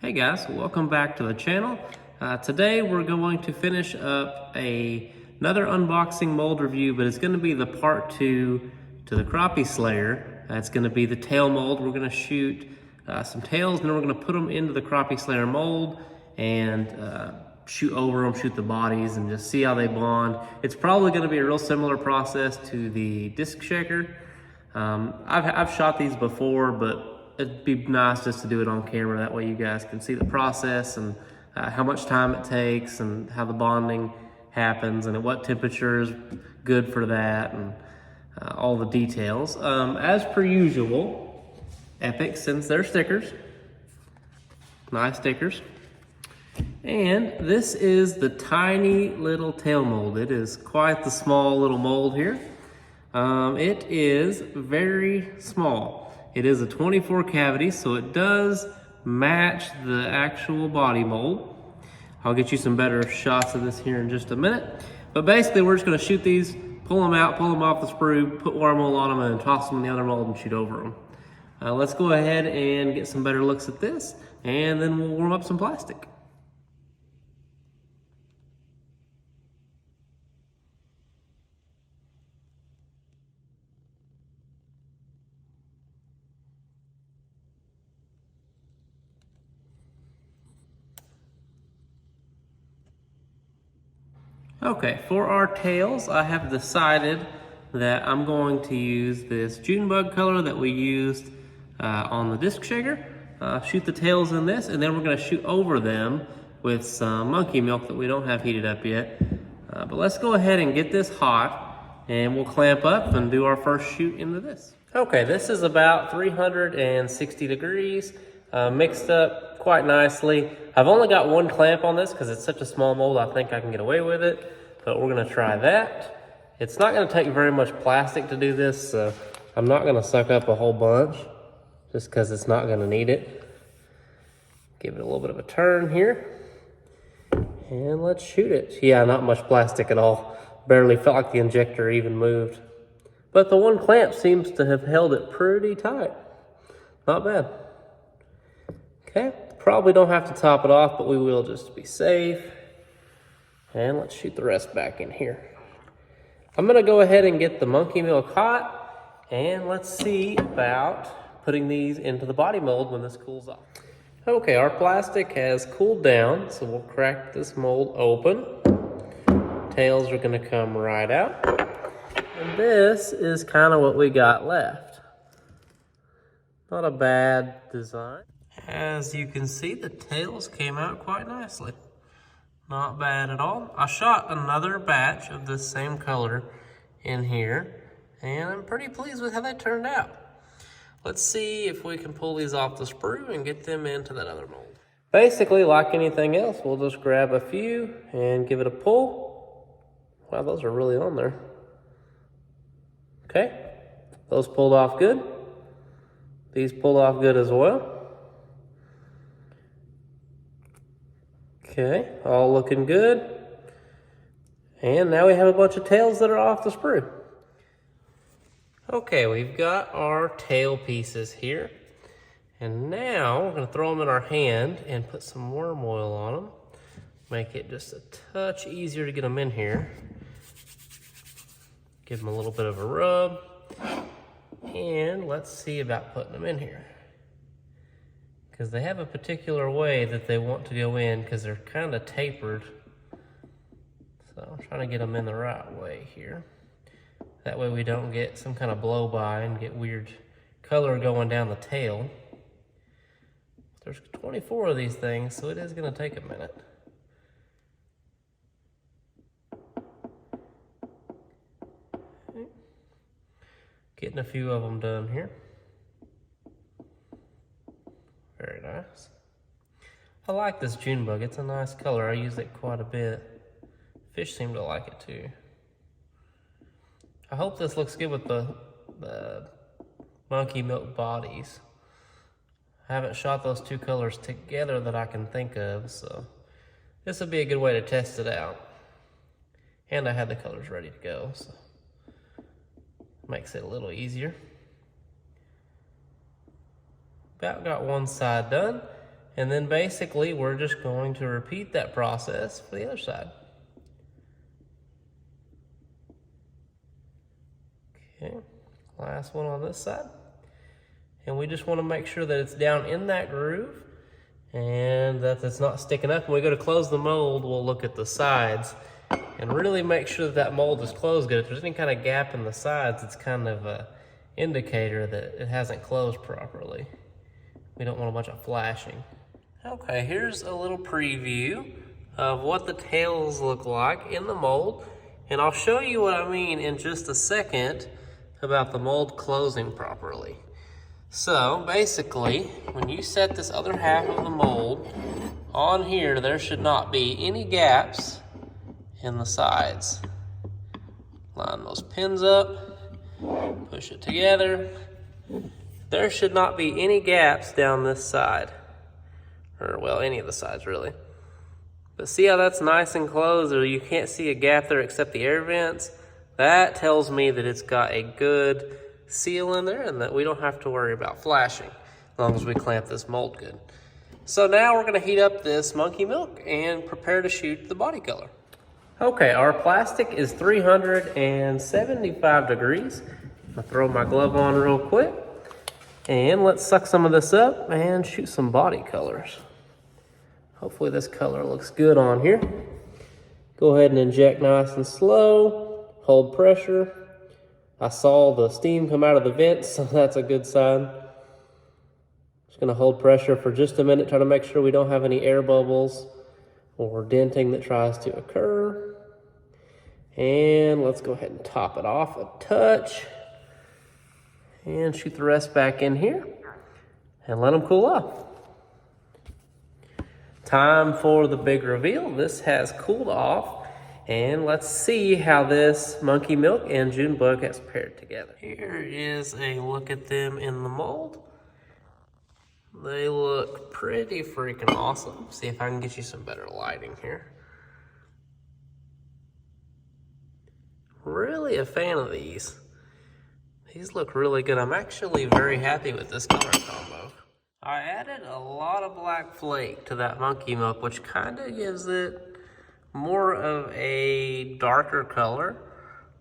Hey guys, welcome back to the channel. Today we're going to finish up another unboxing mold review, but it's going to be the part 2 to the Crappie Slayer. It's going to be the tail mold. We're going to shoot some tails, and then we're going to put them into the Crappie Slayer mold and shoot over them, shoot the bodies, and just see how they bond. It's probably going to be a real similar process to the disc shaker. I've shot these before, but it'd be nice just to do it on camera. That way you guys can see the process and how much time it takes and how the bonding happens and at what temperature is good for that and all the details. As per usual, Epic sends their stickers. Nice stickers. And this is the tiny little tail mold. It is quite the small little mold here. It is very small. It is a 24 cavity, so it does match the actual body mold. I'll get you some better shots of this here in just a minute. But basically, we're just gonna shoot these, pull them out, pull them off the sprue, put wormhole on them, and toss them in the other mold and shoot over them. Let's go ahead and get some better looks at this, and then we'll warm up some plastic. Okay, for our tails, I have decided that I'm going to use this June bug color that we used on the disc shaker. Shoot the tails in this, and then we're gonna shoot over them with some monkey milk that we don't have heated up yet. But let's go ahead and get this hot, and we'll clamp up and do our first shoot into this. Okay, this is about 360 degrees, mixed up quite nicely. I've only got one clamp on this because it's such a small mold, I think I can get away with it, but we're gonna try that. It's not gonna take very much plastic to do this, so I'm not gonna suck up a whole bunch just because it's not gonna need it. Give it a little bit of a turn here, and let's shoot it. Yeah, not much plastic at all. Barely felt like the injector even moved. But the one clamp seems to have held it pretty tight. Not bad. Okay, probably don't have to top it off, but we will just to be safe. And let's shoot the rest back in here. I'm gonna go ahead and get the monkey milk hot, and let's see about putting these into the body mold when this cools off. Okay, our plastic has cooled down, so we'll crack this mold open. Tails are gonna come right out. And this is kind of what we got left. Not a bad design. As you can see, the tails came out quite nicely. Not bad at all. I shot another batch of this same color in here, and I'm pretty pleased with how they turned out. Let's see if we can pull these off the sprue and get them into that other mold. Basically, like anything else, we'll just grab a few and give it a pull. Wow, those are really on there. Okay, those pulled off good. These pulled off good as well. Okay, all looking good. And now we have a bunch of tails that are off the sprue. Okay, we've got our tail pieces here. And now we're gonna throw them in our hand and put some worm oil on them. Make it just a touch easier to get them in here. Give them a little bit of a rub. And let's see about putting them in here, because they have a particular way that they want to go in because they're kind of tapered. So I'm trying to get them in the right way here. That way we don't get some kind of blow by and get weird color going down the tail. There's 24 of these things, so it is going to take a minute. Okay. Getting a few of them done here. Very nice. I like this June bug. It's a nice color. I use it quite a bit. Fish seem to like it too. I hope this looks good with the monkey milk bodies. I haven't shot those two colors together that I can think of, so this would be a good way to test it out. And I had the colors ready to go, so makes it a little easier. About got one side done. And then basically we're just going to repeat that process for the other side. Okay, last one on this side. And we just want to make sure that it's down in that groove and that it's not sticking up. When we go to close the mold, we'll look at the sides and really make sure that that mold is closed good. If there's any kind of gap in the sides, it's kind of an indicator that it hasn't closed properly. We don't want a bunch of flashing. Okay, here's a little preview of what the tails look like in the mold. And I'll show you what I mean in just a second about the mold closing properly. So basically, when you set this other half of the mold on here, there should not be any gaps in the sides. Line those pins up, push it together. There should not be any gaps down this side, or well, any of the sides really. But see how that's nice and closed, or you can't see a gap there except the air vents? That tells me that it's got a good seal in there and that we don't have to worry about flashing as long as we clamp this mold good. So now we're gonna heat up this monkey milk and prepare to shoot the body color. Okay, our plastic is 375 degrees. I'll throw my glove on real quick and let's suck some of this up and shoot some body colors. Hopefully this color looks good on here. Go ahead and inject nice and slow, hold pressure. I saw the steam come out of the vents, so that's a good sign. Just gonna hold pressure for just a minute, try to make sure we don't have any air bubbles or denting that tries to occur. And let's go ahead and top it off a touch and shoot the rest back in here and let them cool off. Time for the big reveal. This has cooled off. And let's see how this monkey milk and June bug has paired together. Here is a look at them in the mold. They look pretty freaking awesome. See if I can get you some better lighting here. Really a fan of these. These look really good. I'm actually very happy with this color combo. I added a lot of black flake to that monkey milk, which kind of gives it more of a darker color,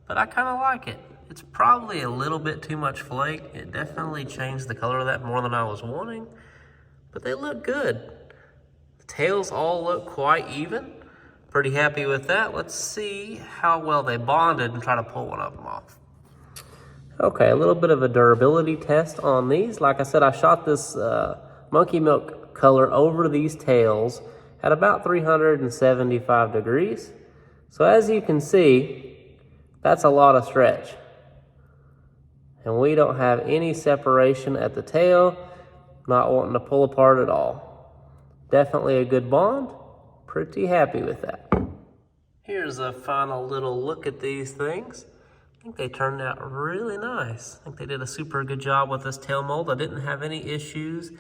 but I kind of like it. It's probably a little bit too much flake. It definitely changed the color of that more than I was wanting, but they look good. The tails all look quite even. Pretty happy with that. Let's see how well they bonded and try to pull one of them off. Okay, a little bit of a durability test on these. Like I said, I shot this monkey milk color over these tails at about 375 degrees. So as you can see, that's a lot of stretch. And we don't have any separation at the tail, not wanting to pull apart at all. Definitely a good bond. Pretty happy with that. Here's a final little look at these things. I think they turned out really nice. I think they did a super good job with this tail mold. I didn't have any issues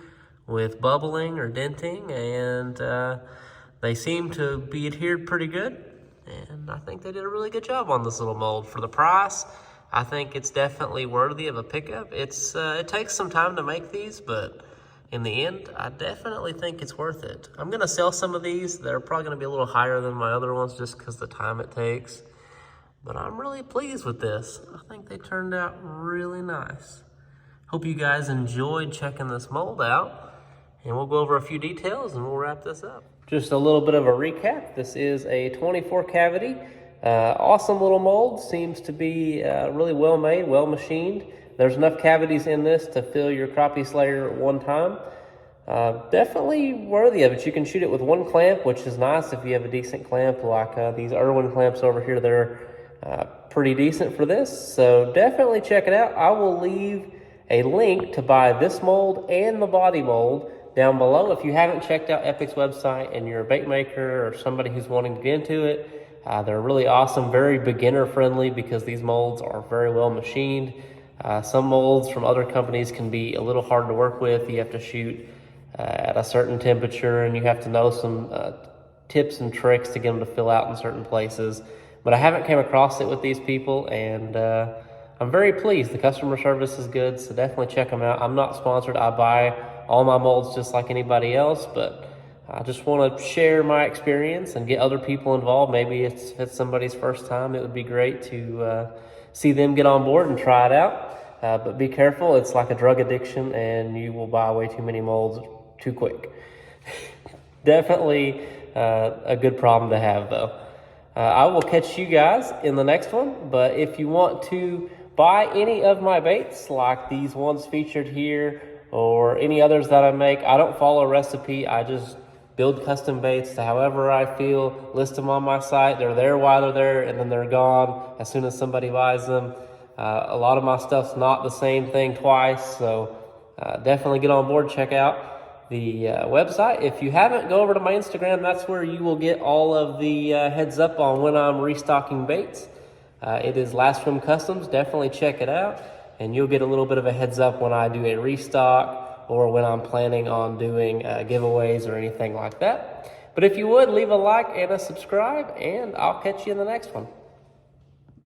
with bubbling or denting, and they seem to be adhered pretty good. And I think they did a really good job on this little mold. For the price, I think it's definitely worthy of a pickup. It takes some time to make these, but in the end, I definitely think it's worth it. I'm gonna sell some of these. They're probably gonna be a little higher than my other ones just because the time it takes. But I'm really pleased with this. I think they turned out really nice. Hope you guys enjoyed checking this mold out. And we'll go over a few details and we'll wrap this up. Just a little bit of a recap. This is a 24 cavity. Awesome little mold. Seems to be really well made, well machined. There's enough cavities in this to fill your crappie slayer at one time. Definitely worthy of it. You can shoot it with one clamp, which is nice if you have a decent clamp like these Irwin clamps over here. They're pretty decent for this. So definitely check it out. I will leave a link to buy this mold and the body mold down below. If you haven't checked out Epic's website and you're a bait maker or somebody who's wanting to get into it, they're really awesome, very beginner friendly because these molds are very well machined. Some molds from other companies can be a little hard to work with. You have to shoot at a certain temperature and you have to know some tips and tricks to get them to fill out in certain places. But I haven't came across it with these people, and I'm very pleased. The customer service is good, so definitely check them out. I'm not sponsored. I buy all my molds just like anybody else, but I just want to share my experience and get other people involved. Maybe if it's somebody's first time, it would be great to see them get on board and try it out. But be careful, it's like a drug addiction and you will buy way too many molds too quick. Definitely a good problem to have though. I will catch you guys in the next one, but if you want to buy any of my baits, like these ones featured here, or any others that I make, I don't follow a recipe. I just build custom baits to however I feel, list them on my site. They're there while they're there, and then they're gone as soon as somebody buys them. A lot of my stuff's not the same thing twice, so definitely get on board, check out the website. If you haven't, go over to my Instagram. That's where you will get all of the heads up on when I'm restocking baits. It is Last Swim Customs. Definitely check it out, and you'll get a little bit of a heads up when I do a restock or when I'm planning on doing giveaways or anything like that. But if you would, leave a like and a subscribe, and I'll catch you in the next one.